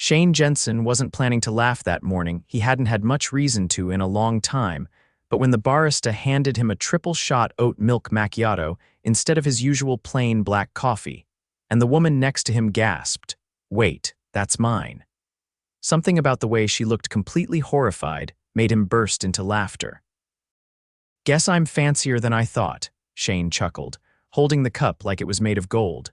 Shane Jensen wasn't planning to laugh that morning. He hadn't had much reason to in a long time, but when the barista handed him a triple-shot oat milk macchiato instead of his usual plain black coffee, and the woman next to him gasped, "Wait, that's mine." Something about the way she looked completely horrified made him burst into laughter. "Guess I'm fancier than I thought," Shane chuckled, holding the cup like it was made of gold.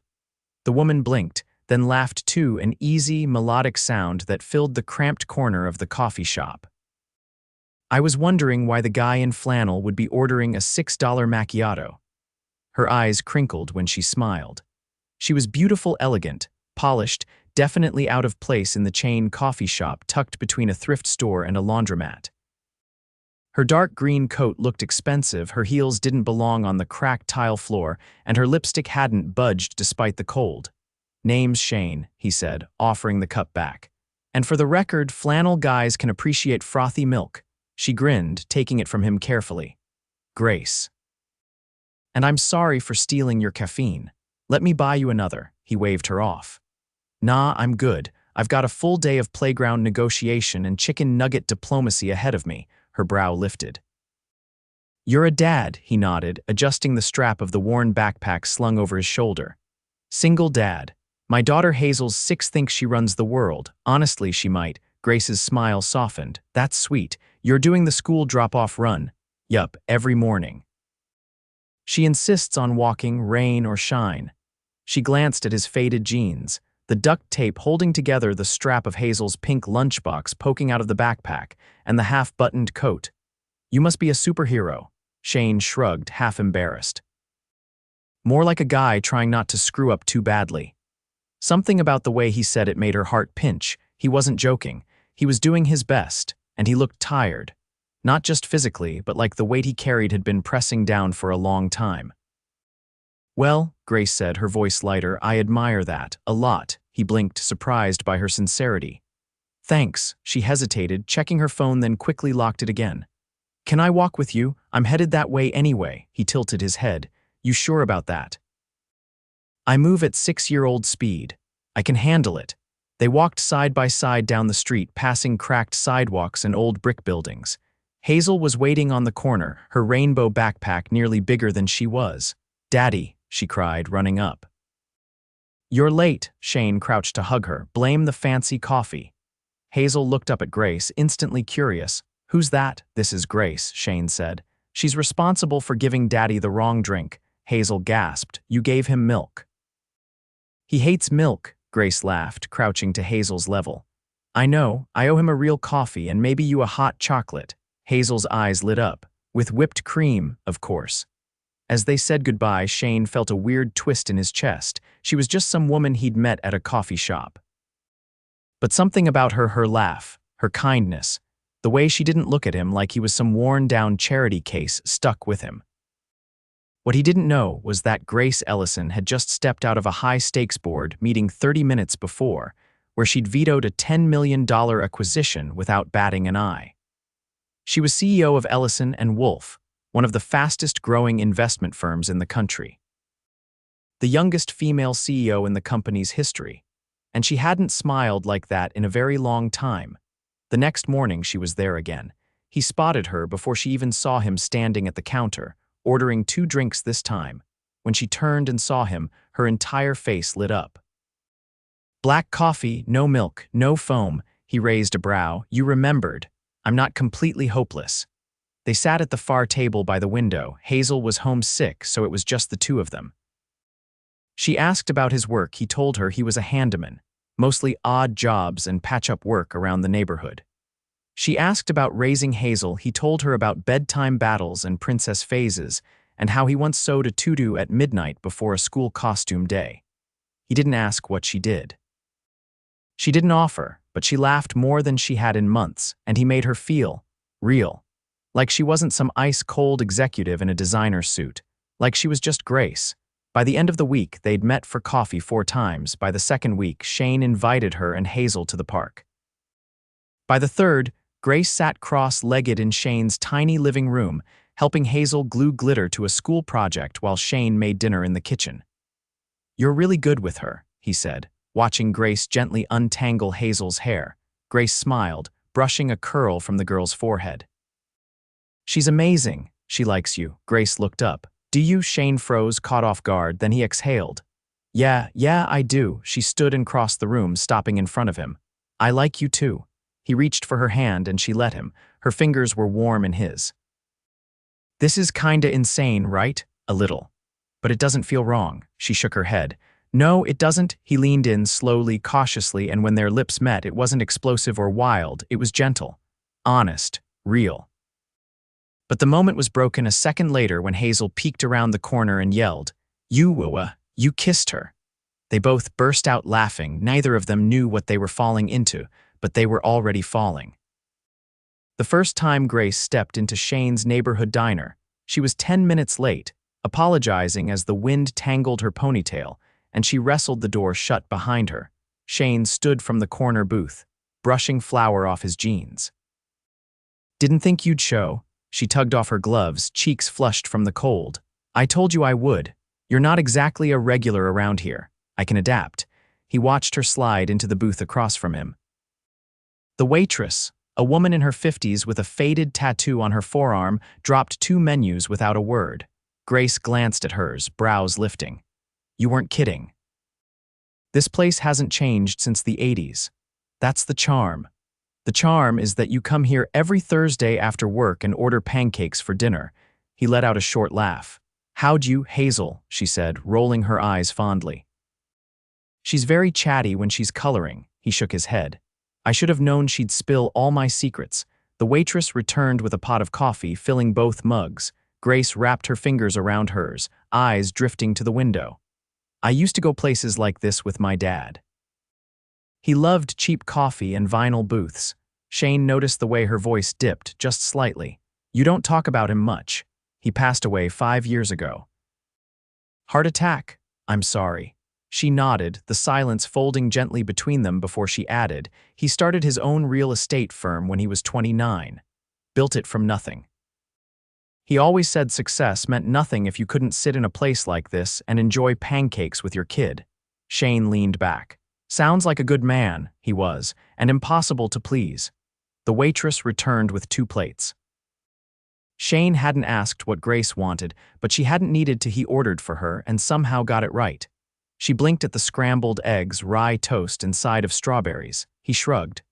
The woman blinked, then laughed too, an easy, melodic sound that filled the cramped corner of the coffee shop. "I was wondering why the guy in flannel would be ordering a $6 macchiato." Her eyes crinkled when she smiled. She was beautiful, elegant, polished, definitely out of place in the chain coffee shop tucked between a thrift store and a laundromat. Her dark green coat looked expensive, her heels didn't belong on the cracked tile floor, and her lipstick hadn't budged despite the cold. "Name's Shane," he said, offering the cup back. "And for the record, flannel guys can appreciate frothy milk." She grinned, taking it from him carefully. "Grace. And I'm sorry for stealing your caffeine. Let me buy you another." He waved her off. "Nah, I'm good. I've got a full day of playground negotiation and chicken nugget diplomacy ahead of me." Her brow lifted. "You're a dad," he nodded, adjusting the strap of the worn backpack slung over his shoulder. "Single dad. My daughter Hazel's 6, thinks she runs the world. Honestly, she might." Grace's smile softened. "That's sweet. You're doing the school drop-off run." "Yup, every morning." "She insists on walking, rain or shine." She glanced at his faded jeans, the duct tape holding together the strap of Hazel's pink lunchbox poking out of the backpack, and the half-buttoned coat. "You must be a superhero." Shane shrugged, half embarrassed. "More like a guy trying not to screw up too badly." Something about the way he said it made her heart pinch. He wasn't joking. He was doing his best, and he looked tired. Not just physically, but like the weight he carried had been pressing down for a long time. "Well," Grace said, her voice lighter, "I admire that, a lot." He blinked, surprised by her sincerity. "Thanks." She hesitated, checking her phone, then quickly locked it again. "Can I walk with you? I'm headed that way anyway." He tilted his head. "You sure about that?" "I move at 6-year-old speed. I can handle it." They walked side by side down the street, passing cracked sidewalks and old brick buildings. Hazel was waiting on the corner, her rainbow backpack nearly bigger than she was. "Daddy," she cried, running up. "You're late." Shane crouched to hug her. "Blame the fancy coffee." Hazel looked up at Grace, instantly curious. "Who's that?" "This is Grace," Shane said. "She's responsible for giving Daddy the wrong drink." Hazel gasped. "You gave him milk." "He hates milk," Grace laughed, crouching to Hazel's level. "I know. I owe him a real coffee and maybe you a hot chocolate." Hazel's eyes lit up. "With whipped cream, of course." As they said goodbye, Shane felt a weird twist in his chest. She was just some woman he'd met at a coffee shop. But something about her laugh, her kindness, the way she didn't look at him like he was some worn-down charity case, stuck with him. What he didn't know was that Grace Ellison had just stepped out of a high-stakes board meeting 30 minutes before, where she'd vetoed a $10 million acquisition without batting an eye. She was CEO of Ellison & Wolf, one of the fastest-growing investment firms in the country. The youngest female CEO in the company's history, and she hadn't smiled like that in a very long time. The next morning she was there again. He spotted her before she even saw him standing at the counter, ordering 2 drinks this time. When she turned and saw him, her entire face lit up. "Black coffee, no milk, no foam." He raised a brow. "You remembered. I'm not completely hopeless." They sat at the far table by the window. Hazel was homesick, so it was just the two of them. She asked about his work. He told her he was a handyman, mostly odd jobs and patch-up work around the neighborhood. She asked about raising Hazel. He told her about bedtime battles and princess phases, and how he once sewed a tutu at midnight before a school costume day. He didn't ask what she did. She didn't offer, but she laughed more than she had in months, and he made her feel real. Like she wasn't some ice-cold executive in a designer suit. Like she was just Grace. By the end of the week, they'd met for coffee 4 times. By the second week, Shane invited her and Hazel to the park. By the third, Grace sat cross-legged in Shane's tiny living room, helping Hazel glue glitter to a school project while Shane made dinner in the kitchen. "You're really good with her," he said, watching Grace gently untangle Hazel's hair. Grace smiled, brushing a curl from the girl's forehead. "She's amazing. She likes you." Grace looked up. "Do you?" Shane froze, caught off guard, then he exhaled. Yeah, I do." She stood and crossed the room, stopping in front of him. "I like you too." He reached for her hand and she let him. Her fingers were warm in his. "This is kinda insane, right?" "A little. But it doesn't feel wrong." She shook her head. "No, it doesn't." He leaned in slowly, cautiously, and when their lips met, it wasn't explosive or wild, it was gentle, honest, real. But the moment was broken a second later when Hazel peeked around the corner and yelled, You kissed her." They both burst out laughing. Neither of them knew what they were falling into, but they were already falling. The first time Grace stepped into Shane's neighborhood diner, she was 10 minutes late, apologizing as the wind tangled her ponytail, and she wrestled the door shut behind her. Shane stood from the corner booth, brushing flour off his jeans. "Didn't think you'd show." She tugged off her gloves, cheeks flushed from the cold. "I told you I would. You're not exactly a regular around here. I can adapt." He watched her slide into the booth across from him. The waitress, a woman in her 50s with a faded tattoo on her forearm, dropped 2 menus without a word. Grace glanced at hers, brows lifting. "You weren't kidding." "This place hasn't changed since the 80s. That's the charm. The charm is that you come here every Thursday after work and order pancakes for dinner." He let out a short laugh. "How'd you, Hazel?" she said, rolling her eyes fondly. "She's very chatty when she's coloring." He shook his head. "I should have known she'd spill all my secrets." The waitress returned with a pot of coffee, filling both mugs. Grace wrapped her fingers around hers, eyes drifting to the window. "I used to go places like this with my dad. He loved cheap coffee and vinyl booths." Shane noticed the way her voice dipped, just slightly. "You don't talk about him much. He passed away 5 years ago." "Heart attack? I'm sorry." She nodded, the silence folding gently between them before she added, "He started his own real estate firm when he was 29. Built it from nothing. He always said success meant nothing if you couldn't sit in a place like this and enjoy pancakes with your kid." Shane leaned back. "Sounds like a good man," he was, "and impossible to please." The waitress returned with 2 plates. Shane hadn't asked what Grace wanted, but she hadn't needed to. He ordered for her and somehow got it right. She blinked at the scrambled eggs, rye toast, and side of strawberries. He shrugged.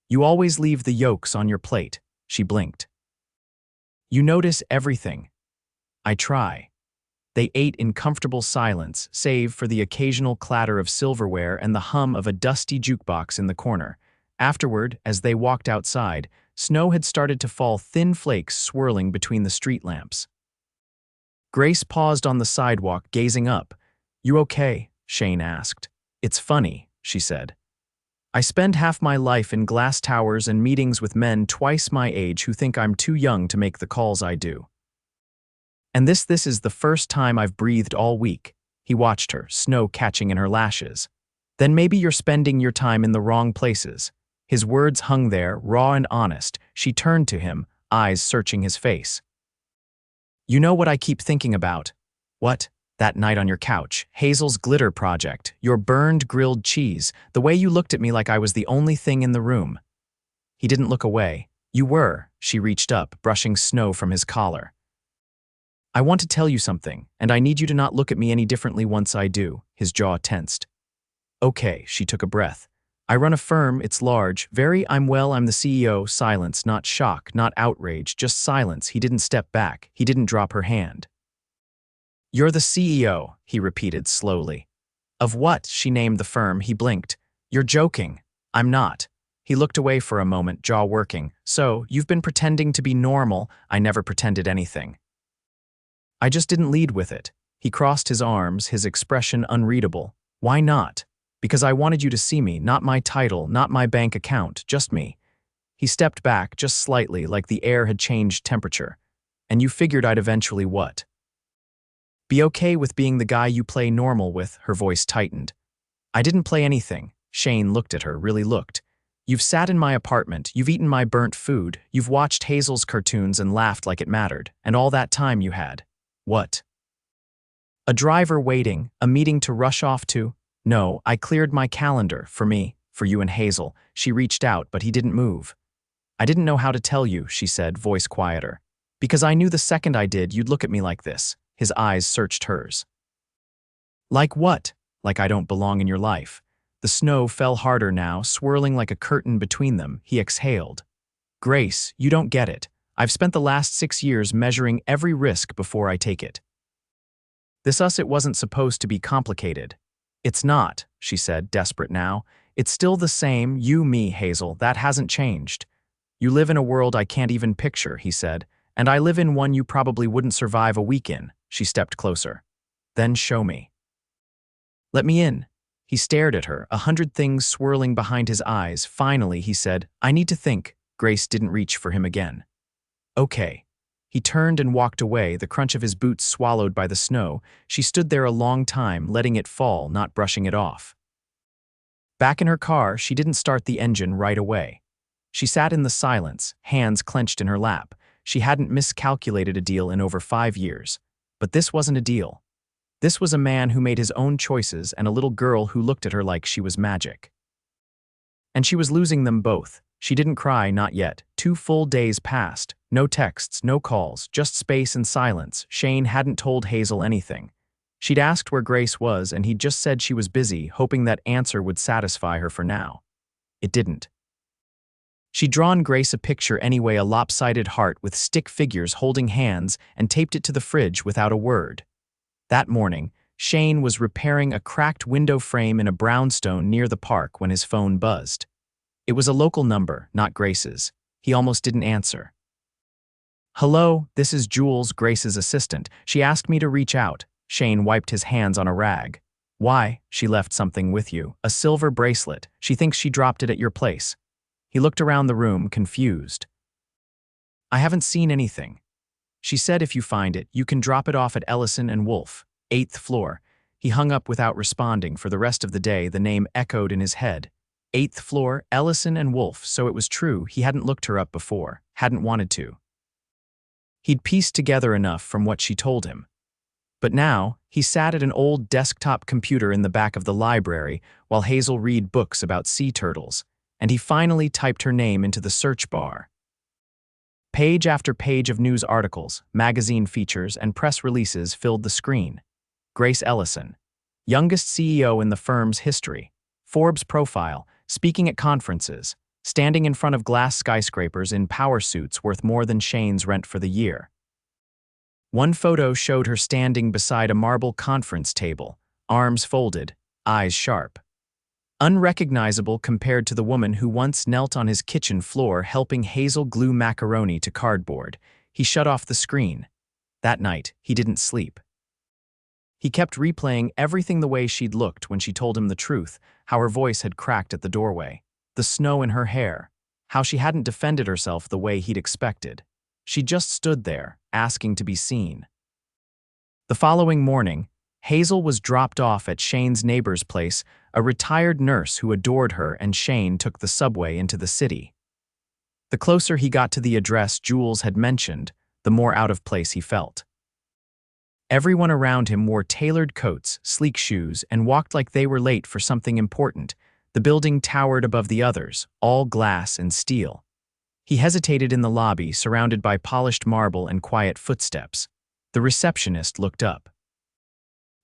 "You always leave the yolks on your plate." She blinked. "You notice everything." "I try." They ate in comfortable silence, save for the occasional clatter of silverware and the hum of a dusty jukebox in the corner. Afterward, as they walked outside, snow had started to fall, thin flakes swirling between the street lamps. Grace paused on the sidewalk, gazing up. "You okay?" Shane asked. "It's funny," she said. "I spend half my life in glass towers and meetings with men twice my age who think I'm too young to make the calls I do. And this is the first time I've breathed all week." He watched her, snow catching in her lashes. "Then maybe you're spending your time in the wrong places." His words hung there, raw and honest. She turned to him, eyes searching his face. "You know what I keep thinking about?" "What?" "That night on your couch, Hazel's glitter project, your burned grilled cheese, the way you looked at me like I was the only thing in the room." He didn't look away. "You were." She reached up, brushing snow from his collar. "I want to tell you something, and I need you to not look at me any differently once I do." His jaw tensed. "Okay," she took a breath. "I run a firm, it's large, I'm the CEO." Silence, not shock, not outrage, just silence. He didn't step back. He didn't drop her hand. "You're the CEO," he repeated slowly. "Of what?" She named the firm. He blinked. "You're joking." "I'm not." He looked away for a moment, jaw working. "So, you've been pretending to be normal." "I never pretended anything. I just didn't lead with it." He crossed his arms, his expression unreadable. "Why not?" "Because I wanted you to see me, not my title, not my bank account, just me." He stepped back, just slightly, like the air had changed temperature. "And you figured I'd eventually what? Be okay with being the guy you play normal with." Her voice tightened. "I didn't play anything." Shane looked at her, really looked. "You've sat in my apartment, you've eaten my burnt food, you've watched Hazel's cartoons and laughed like it mattered, and all that time you had what? A driver waiting, a meeting to rush off to." No, I cleared my calendar, for me, for you and Hazel. She reached out, but he didn't move. I didn't know how to tell you, she said, voice quieter. Because I knew the second I did, you'd look at me like this. His eyes searched hers. Like what? Like I don't belong in your life. The snow fell harder now, swirling like a curtain between them. He exhaled. Grace, you don't get it. I've spent the last 6 years measuring every risk before I take it. It wasn't supposed to be complicated. It's not, she said, desperate now. It's still the same, you, me, Hazel. That hasn't changed. You live in a world I can't even picture, he said, and I live in one you probably wouldn't survive a week in. She stepped closer. Then show me. Let me in. He stared at her, 100 things swirling behind his eyes. Finally, he said, I need to think. Grace didn't reach for him again. Okay. He turned and walked away, the crunch of his boots swallowed by the snow. She stood there a long time, letting it fall, not brushing it off. Back in her car, she didn't start the engine right away. She sat in the silence, hands clenched in her lap. She hadn't miscalculated a deal in over 5 years. But this wasn't a deal. This was a man who made his own choices and a little girl who looked at her like she was magic. And she was losing them both. She didn't cry, not yet. 2 full days passed. No texts, no calls, just space and silence. Shane hadn't told Hazel anything. She'd asked where Grace was, and he'd just said she was busy, hoping that answer would satisfy her for now. It didn't. She'd drawn Grace a picture anyway, a lopsided heart with stick figures holding hands, and taped it to the fridge without a word. That morning, Shane was repairing a cracked window frame in a brownstone near the park when his phone buzzed. It was a local number, not Grace's. He almost didn't answer. Hello, this is Jules, Grace's assistant. She asked me to reach out. Shane wiped his hands on a rag. Why? She left something with you. A silver bracelet. She thinks she dropped it at your place. He looked around the room, confused. I haven't seen anything. She said if you find it, you can drop it off at Ellison and Wolf, 8th floor. He hung up without responding. For the rest of the day, the name echoed in his head. 8th floor, Ellison and Wolf, so it was true. He hadn't looked her up before, hadn't wanted to. He'd pieced together enough from what she told him. But now, he sat at an old desktop computer in the back of the library while Hazel read books about sea turtles, and he finally typed her name into the search bar. Page after page of news articles, magazine features, and press releases filled the screen. Grace Ellison, youngest CEO in the firm's history. Forbes profile, speaking at conferences, standing in front of glass skyscrapers in power suits worth more than Shane's rent for the year. One photo showed her standing beside a marble conference table, arms folded, eyes sharp. Unrecognizable compared to the woman who once knelt on his kitchen floor helping Hazel glue macaroni to cardboard. He shut off the screen. That night, he didn't sleep. He kept replaying everything the way she'd looked when she told him the truth, how her voice had cracked at the doorway, the snow in her hair, how she hadn't defended herself the way he'd expected. She just stood there, asking to be seen. The following morning, Hazel was dropped off at Shane's neighbor's place, a retired nurse who adored her, and Shane took the subway into the city. The closer he got to the address Jules had mentioned, the more out of place he felt. Everyone around him wore tailored coats, sleek shoes, and walked like they were late for something important. The building towered above the others, all glass and steel. He hesitated in the lobby, surrounded by polished marble and quiet footsteps. The receptionist looked up.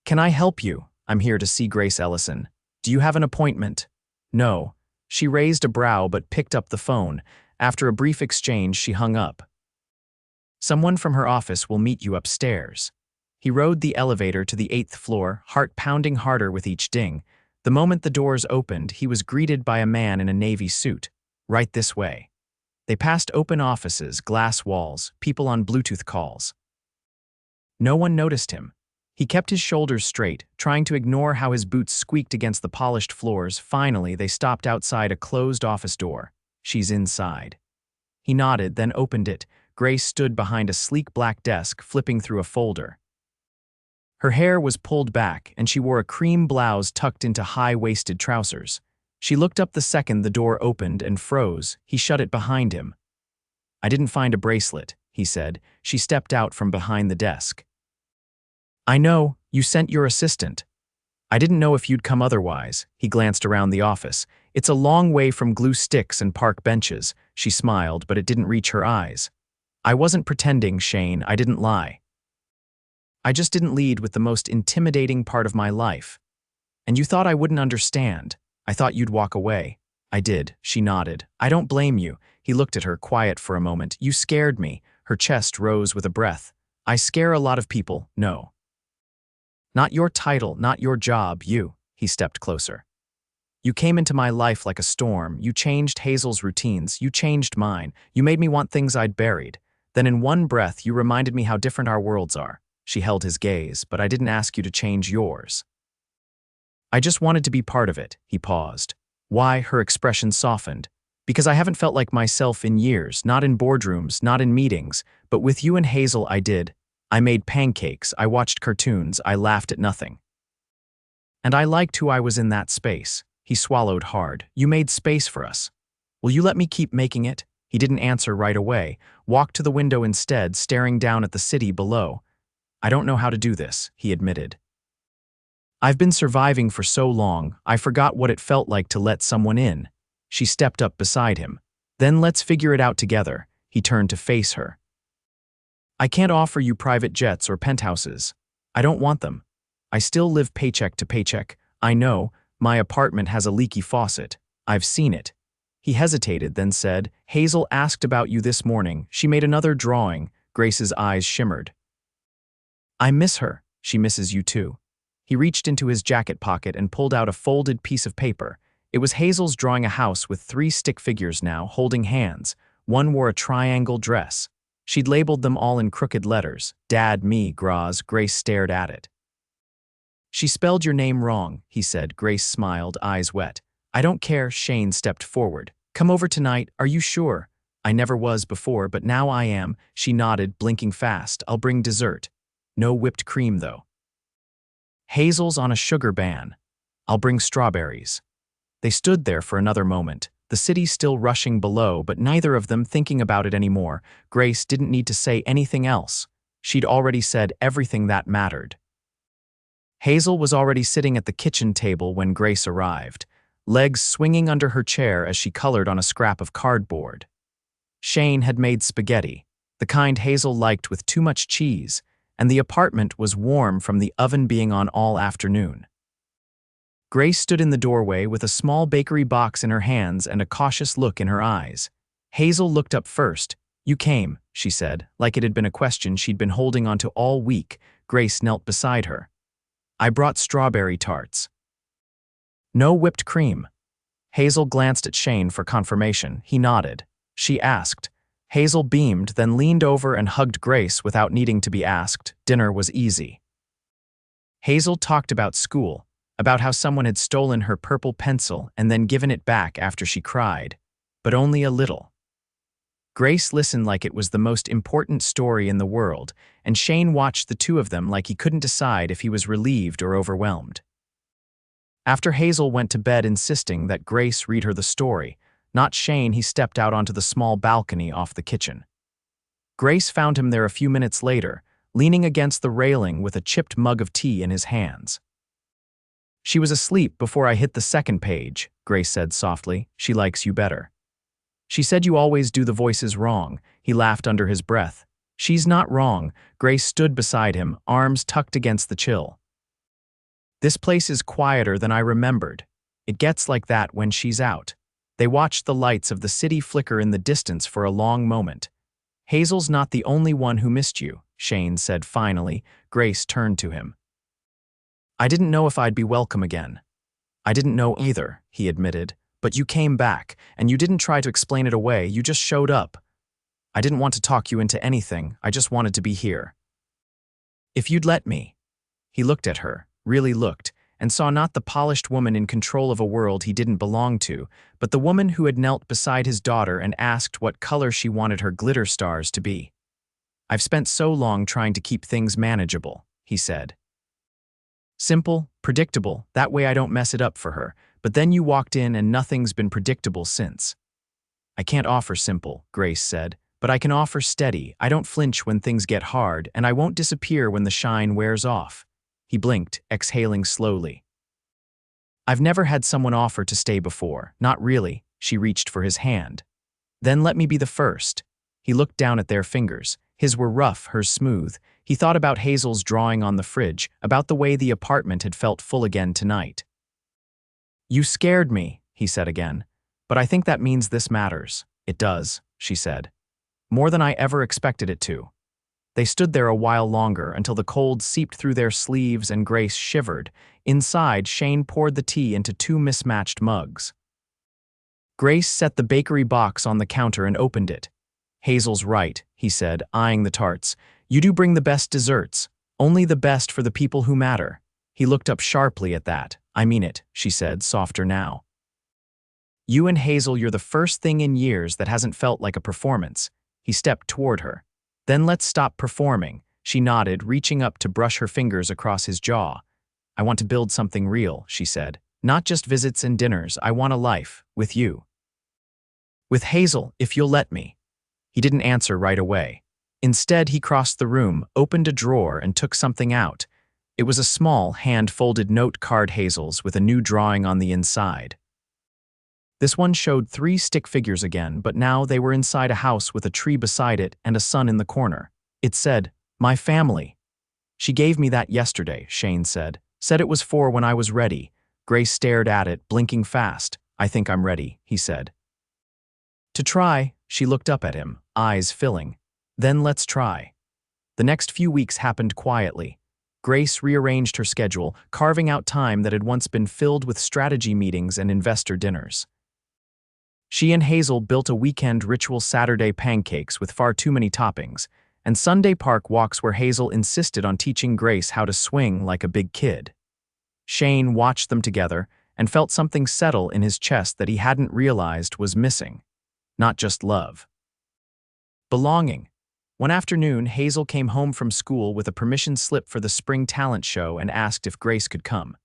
Can I help you? I'm here to see Grace Ellison. Do you have an appointment? No. She raised a brow but picked up the phone. After a brief exchange, she hung up. Someone from her office will meet you upstairs. He rode the elevator to the 8th floor, heart pounding harder with each ding. The moment the doors opened, he was greeted by a man in a navy suit. Right this way. They passed open offices, glass walls, people on Bluetooth calls. No one noticed him. He kept his shoulders straight, trying to ignore how his boots squeaked against the polished floors. Finally, they stopped outside a closed office door. She's inside. He nodded, then opened it. Grace stood behind a sleek black desk, flipping through a folder. Her hair was pulled back, and she wore a cream blouse tucked into high-waisted trousers. She looked up the second the door opened and froze. He shut it behind him. I didn't find a bracelet, he said. She stepped out from behind the desk. I know, you sent your assistant. I didn't know if you'd come otherwise. He glanced around the office. It's a long way from glue sticks and park benches. She smiled, but it didn't reach her eyes. I wasn't pretending, Shane. I didn't lie. I just didn't lead with the most intimidating part of my life. And you thought I wouldn't understand. I thought you'd walk away. I did. She nodded. I don't blame you. He looked at her, quiet for a moment. You scared me. Her chest rose with a breath. I scare a lot of people. No. Not your title, not your job, you. He stepped closer. You came into my life like a storm. You changed Hazel's routines. You changed mine. You made me want things I'd buried. Then in one breath, you reminded me how different our worlds are. She held his gaze, but I didn't ask you to change yours. I just wanted to be part of it. He paused. Why? Her expression softened. Because I haven't felt like myself in years, not in boardrooms, not in meetings, but with you and Hazel I did. I made pancakes, I watched cartoons, I laughed at nothing. And I liked who I was in that space. He swallowed hard. You made space for us. Will you let me keep making it? He didn't answer right away, walked to the window instead, staring down at the city below. I don't know how to do this, he admitted. I've been surviving for so long, I forgot what it felt like to let someone in. She stepped up beside him. Then let's figure it out together. He turned to face her. I can't offer you private jets or penthouses. I don't want them. I still live paycheck to paycheck. I know, my apartment has a leaky faucet. I've seen it. He hesitated, then said, Hazel asked about you this morning. She made another drawing. Grace's eyes shimmered. I miss her. She misses you too. He reached into his jacket pocket and pulled out a folded piece of paper. It was Hazel's drawing a house with 3 stick figures now, holding hands. One wore a triangle dress. She'd labeled them all in crooked letters. Dad, me, Graz. Grace stared at it. She spelled your name wrong, he said. Grace smiled, eyes wet. I don't care. Shane stepped forward. Come over tonight. Are you sure? I never was before, but now I am. She nodded, blinking fast. I'll bring dessert. No whipped cream, though. Hazel's on a sugar ban. I'll bring strawberries. They stood there for another moment, the city still rushing below, but neither of them thinking about it anymore. Grace didn't need to say anything else. She'd already said everything that mattered. Hazel was already sitting at the kitchen table when Grace arrived, legs swinging under her chair as she colored on a scrap of cardboard. Shane had made spaghetti, the kind Hazel liked with too much cheese, and the apartment was warm from the oven being on all afternoon. Grace stood in the doorway with a small bakery box in her hands and a cautious look in her eyes. Hazel looked up first. You came, she said, like it had been a question she'd been holding onto all week. Grace knelt beside her. I brought strawberry tarts. No whipped cream. Hazel glanced at Shane for confirmation. He nodded. She asked. Hazel beamed, then leaned over and hugged Grace without needing to be asked. Dinner was easy. Hazel talked about school, about how someone had stolen her purple pencil and then given it back after she cried, but only a little. Grace listened like it was the most important story in the world, and Shane watched the two of them like he couldn't decide if he was relieved or overwhelmed. After Hazel went to bed insisting that Grace read her the story, not Shane, he stepped out onto the small balcony off the kitchen. Grace found him there a few minutes later, leaning against the railing with a chipped mug of tea in his hands. She was asleep before I hit the second page, Grace said softly. She likes you better. She said you always do the voices wrong. He laughed under his breath. She's not wrong. Grace stood beside him, arms tucked against the chill. This place is quieter than I remembered. It gets like that when she's out. They watched the lights of the city flicker in the distance for a long moment. Hazel's not the only one who missed you, Shane said finally. Grace turned to him. I didn't know if I'd be welcome again. I didn't know either, he admitted, but you came back, and you didn't try to explain it away, you just showed up. I didn't want to talk you into anything, I just wanted to be here. If you'd let me. He looked at her, really looked, and saw not the polished woman in control of a world he didn't belong to, but the woman who had knelt beside his daughter and asked what color she wanted her glitter stars to be. I've spent so long trying to keep things manageable, he said. Simple, predictable, that way I don't mess it up for her, but then you walked in and nothing's been predictable since. I can't offer simple, Grace said, but I can offer steady. I don't flinch when things get hard, and I won't disappear when the shine wears off. He blinked, exhaling slowly. I've never had someone offer to stay before, not really. She reached for his hand. Then let me be the first. He looked down at their fingers. His were rough, hers smooth. He thought about Hazel's drawing on the fridge, about the way the apartment had felt full again tonight. You scared me, he said again. But I think that means this matters. It does, she said. More than I ever expected it to. They stood there a while longer until the cold seeped through their sleeves and Grace shivered. Inside, Shane poured the tea into two mismatched mugs. Grace set the bakery box on the counter and opened it. Hazel's right, he said, eyeing the tarts. You do bring the best desserts. Only the best for the people who matter. He looked up sharply at that. I mean it, she said, softer now. You and Hazel, you're the first thing in years that hasn't felt like a performance. He stepped toward her. Then let's stop performing. She nodded, reaching up to brush her fingers across his jaw. I want to build something real, she said. Not just visits and dinners. I want a life, with you. With Hazel, if you'll let me. He didn't answer right away. Instead, he crossed the room, opened a drawer, and took something out. It was a small, hand-folded note card Hazel's with a new drawing on the inside. This one showed 3 stick figures again, but now they were inside a house with a tree beside it and a sun in the corner. It said, "My family." She gave me that yesterday, Shane said. Said it was for when I was ready. Grace stared at it, blinking fast. I think I'm ready, he said. To try, she looked up at him, eyes filling. Then let's try. The next few weeks happened quietly. Grace rearranged her schedule, carving out time that had once been filled with strategy meetings and investor dinners. She and Hazel built a weekend ritual Saturday pancakes with far too many toppings, and Sunday park walks where Hazel insisted on teaching Grace how to swing like a big kid. Shane watched them together and felt something settle in his chest that he hadn't realized was missing. Not just love. Belonging. One afternoon, Hazel came home from school with a permission slip for the spring talent show and asked if Grace could come.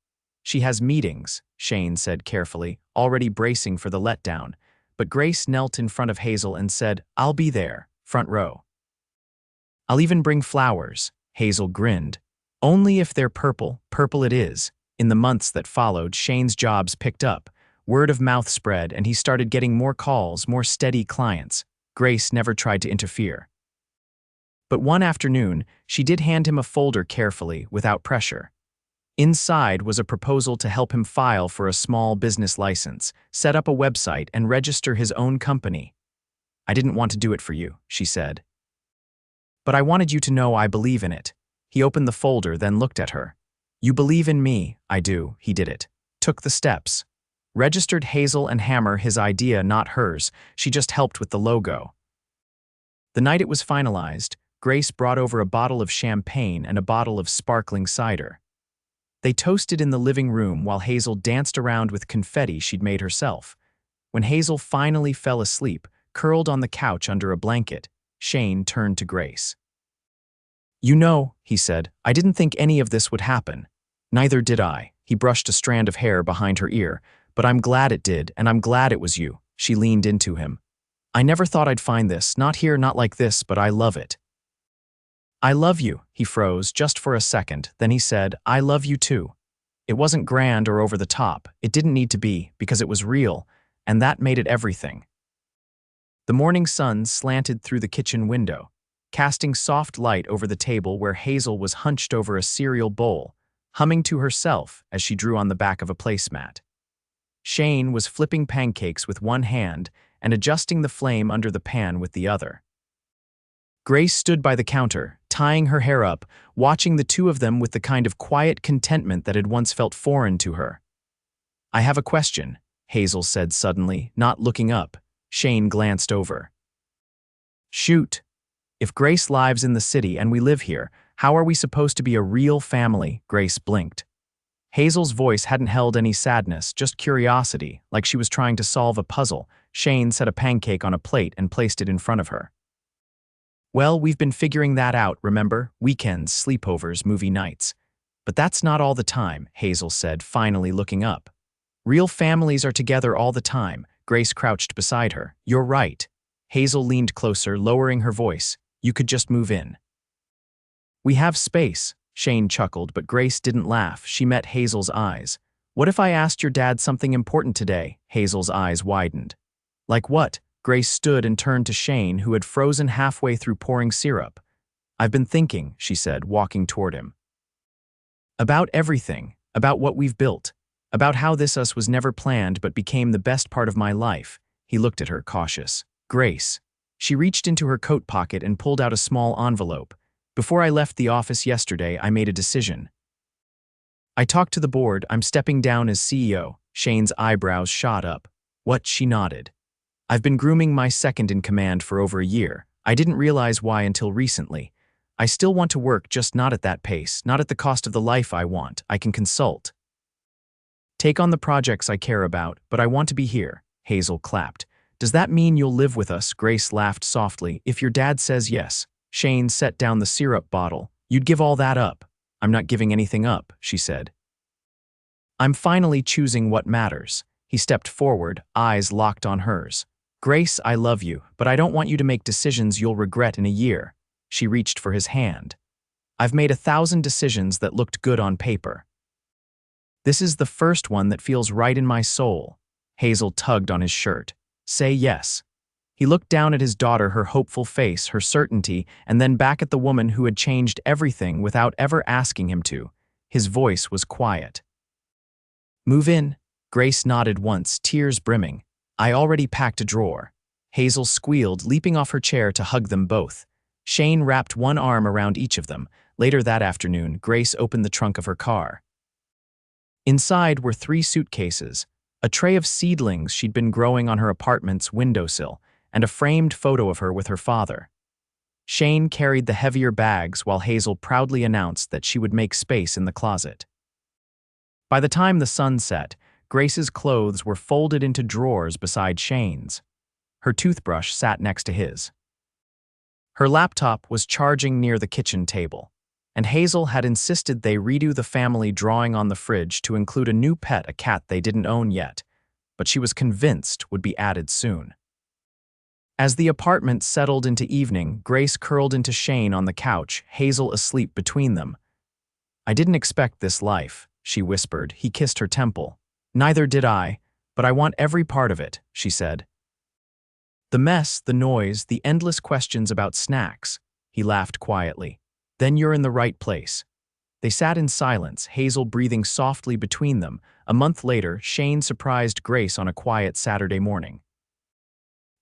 She has meetings, Shane said carefully, already bracing for the letdown. But Grace knelt in front of Hazel and said, I'll be there, front row. I'll even bring flowers, Hazel grinned. Only if they're purple, purple it is. In the months that followed, Shane's jobs picked up. Word of mouth spread and he started getting more calls, more steady clients. Grace never tried to interfere. But one afternoon, she did hand him a folder carefully, without pressure. Inside was a proposal to help him file for a small business license, set up a website, and register his own company. I didn't want to do it for you, she said. But I wanted you to know I believe in it. He opened the folder, then looked at her. You believe in me, I do. He did it. Took the steps. Registered Hazel and Hammer, his idea, not hers. She just helped with the logo. The night it was finalized, Grace brought over a bottle of champagne and a bottle of sparkling cider. They toasted in the living room while Hazel danced around with confetti she'd made herself. When Hazel finally fell asleep, curled on the couch under a blanket, Shane turned to Grace. You know, he said, I didn't think any of this would happen. Neither did I. He brushed a strand of hair behind her ear. But I'm glad it did, and I'm glad it was you. She leaned into him. I never thought I'd find this, not here, not like this, but I love it. I love you, he froze just for a second, then he said, I love you too. It wasn't grand or over the top, it didn't need to be, because it was real, and that made it everything. The morning sun slanted through the kitchen window, casting soft light over the table where Hazel was hunched over a cereal bowl, humming to herself as she drew on the back of a placemat. Shane was flipping pancakes with one hand and adjusting the flame under the pan with the other. Grace stood by the counter, tying her hair up, watching the two of them with the kind of quiet contentment that had once felt foreign to her. I have a question, Hazel said suddenly, not looking up. Shane glanced over. Shoot. If Grace lives in the city and we live here, how are we supposed to be a real family? Grace blinked. Hazel's voice hadn't held any sadness, just curiosity, like she was trying to solve a puzzle. Shane set a pancake on a plate and placed it in front of her. Well, we've been figuring that out, remember? Weekends, sleepovers, movie nights. But that's not all the time, Hazel said, finally looking up. Real families are together all the time. Grace crouched beside her. You're right. Hazel leaned closer, lowering her voice. You could just move in. We have space. Shane chuckled, but Grace didn't laugh. She met Hazel's eyes. What if I asked your dad something important today? Hazel's eyes widened. Like what? Grace stood and turned to Shane, who had frozen halfway through pouring syrup. I've been thinking, she said, walking toward him. About everything, about what we've built, about how this us was never planned but became the best part of my life. He looked at her, cautious. Grace. She reached into her coat pocket and pulled out a small envelope. Before I left the office yesterday, I made a decision. I talked to the board. I'm stepping down as CEO. Shane's eyebrows shot up. What? She nodded. I've been grooming my second in command for over a year. I didn't realize why until recently. I still want to work, just not at that pace, not at the cost of the life I want. I can consult. Take on the projects I care about, but I want to be here. Hazel clapped. Does that mean you'll live with us? Grace laughed softly. If your dad says yes. Shane set down the syrup bottle. You'd give all that up. I'm not giving anything up, she said. I'm finally choosing what matters. He stepped forward, eyes locked on hers. Grace, I love you, but I don't want you to make decisions you'll regret in a year. She reached for his hand. I've made 1,000 decisions that looked good on paper. This is the first one that feels right in my soul. Hazel tugged on his shirt. Say yes. He looked down at his daughter, her hopeful face, her certainty, and then back at the woman who had changed everything without ever asking him to. His voice was quiet. Move in. Grace nodded once, tears brimming. I already packed a drawer. Hazel squealed, leaping off her chair to hug them both. Shane wrapped one arm around each of them. Later that afternoon, Grace opened the trunk of her car. Inside were 3 suitcases, a tray of seedlings she'd been growing on her apartment's windowsill, and a framed photo of her with her father. Shane carried the heavier bags while Hazel proudly announced that she would make space in the closet. By the time the sun set, Grace's clothes were folded into drawers beside Shane's. Her toothbrush sat next to his. Her laptop was charging near the kitchen table, and Hazel had insisted they redo the family drawing on the fridge to include a new pet, a cat they didn't own yet, but she was convinced would be added soon. As the apartment settled into evening, Grace curled into Shane on the couch, Hazel asleep between them. I didn't expect this life, she whispered. He kissed her temple. Neither did I, but I want every part of it, she said. The mess, the noise, the endless questions about snacks. He laughed quietly. Then you're in the right place. They sat in silence, Hazel breathing softly between them. A month later, Shane surprised Grace on a quiet Saturday morning.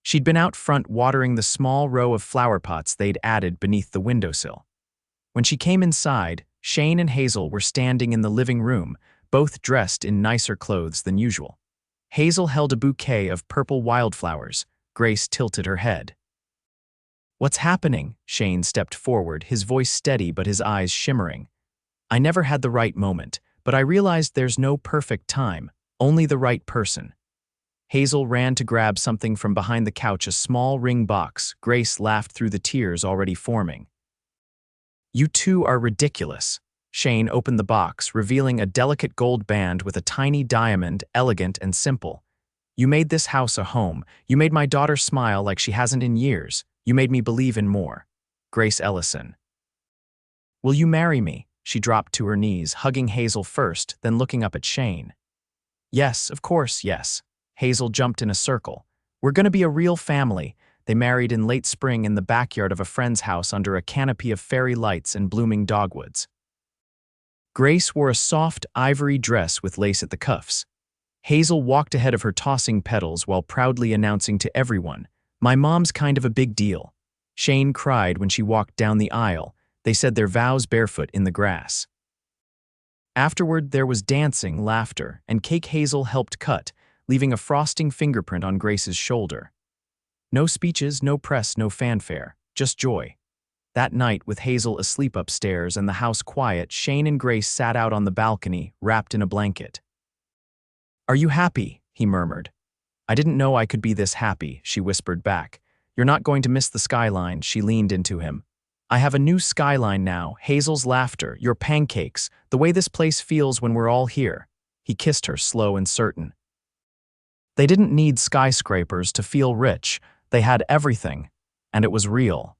She'd been out front watering the small row of flower pots they'd added beneath the windowsill. When she came inside, Shane and Hazel were standing in the living room, both dressed in nicer clothes than usual. Hazel held a bouquet of purple wildflowers. Grace tilted her head. What's happening? Shane stepped forward, his voice steady but his eyes shimmering. I never had the right moment, but I realized there's no perfect time, only the right person. Hazel ran to grab something from behind the couch, a small ring box. Grace laughed through the tears already forming. You two are ridiculous. Shane opened the box, revealing a delicate gold band with a tiny diamond, elegant and simple. You made this house a home. You made my daughter smile like she hasn't in years. You made me believe in more. Grace Ellison. Will you marry me? She dropped to her knees, hugging Hazel first, then looking up at Shane. Yes, of course, yes. Hazel jumped in a circle. We're gonna be a real family. They married in late spring in the backyard of a friend's house under a canopy of fairy lights and blooming dogwoods. Grace wore a soft ivory dress with lace at the cuffs. Hazel walked ahead of her, tossing petals while proudly announcing to everyone, My mom's kind of a big deal. Shane cried when she walked down the aisle. They said their vows barefoot in the grass. Afterward, there was dancing, laughter, and cake Hazel helped cut, leaving a frosting fingerprint on Grace's shoulder. No speeches, no press, no fanfare, just joy. That night, with Hazel asleep upstairs and the house quiet, Shane and Grace sat out on the balcony, wrapped in a blanket. Are you happy? He murmured. I didn't know I could be this happy, she whispered back. You're not going to miss the skyline, she leaned into him. I have a new skyline now, Hazel's laughter, your pancakes, the way this place feels when we're all here. He kissed her, slow and certain. They didn't need skyscrapers to feel rich. They had everything, and it was real.